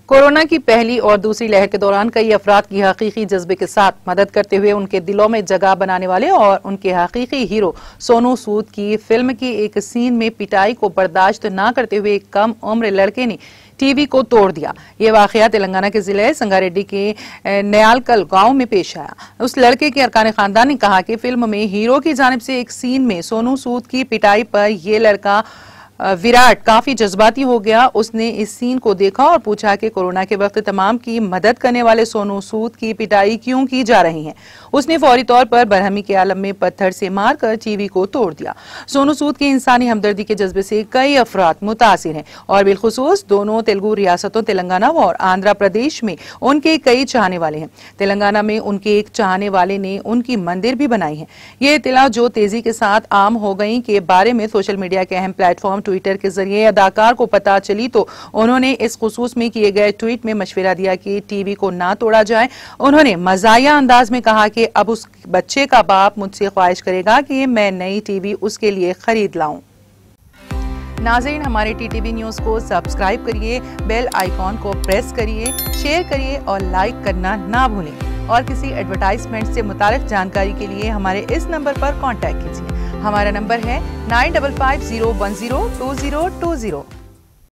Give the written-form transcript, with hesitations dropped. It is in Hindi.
कोरोना की पहली और दूसरी लहर के दौरान कई अफराद की हकीकी जज्बे के साथ मदद करते हुए उनके दिलों में जगह बनाने वाले और उनके हकीकी हीरो सोनू सूद की फिल्म के एक सीन में पिटाई को बर्दाश्त न करते हुए एक कम उम्र लड़के ने टीवी को तोड़ दिया। ये वाकया तेलंगाना के जिले संगारेड्डी के नयालकल गांव में पेश आया। उस लड़के के अरकान खानदान ने कहा कि फिल्म में हीरो की जानिब से एक सीन में सोनू सूद की पिटाई पर ये लड़का विराट काफी जज्बाती हो गया। उसने इस सीन को देखा और पूछा कि कोरोना के वक्त तमाम की मदद करने वाले सोनू सूद की पिटाई क्यों की जा रही है। उसने फौरी तौर पर बरहमी के आलम में पत्थर से मारकर टीवी को तोड़ दिया। सोनू सूद की इंसानी हमदर्दी के जज्बे से कई अफराद मुतासिर हैं और बिलखुसूस दोनों तेलुगु रियासतों तेलंगाना और आंध्र प्रदेश में उनके कई चाहने वाले हैं। तेलंगाना में उनके एक चाहने वाले ने उनकी मंदिर भी बनाई है। ये इत्तला जो तेजी के साथ आम हो गई के बारे में सोशल मीडिया के अहम प्लेटफॉर्म ट्विटर के जरिए अदाकार को पता चली तो उन्होंने इस खुसूस में किए गए ट्वीट में मशवरा दिया कि टीवी को ना तोड़ा जाए। उन्होंने मजाया अंदाज में कहा कि अब उस बच्चे का बाप मुझसे ख्वाहिश करेगा कि मैं नई टीवी उसके लिए खरीद लाऊं। नाज़रीन, हमारे टीटीवी न्यूज़ को सब्सक्राइब करिए, बेल आइकॉन को प्रेस करिए, शेयर करिए और लाइक करना ना भूलें। और किसी एडवर्टाइजमेंट से मुताल्लिक जानकारी के लिए हमारे इस नंबर पर कॉन्टैक्ट कीजिए। हमारा नंबर है 9550102020।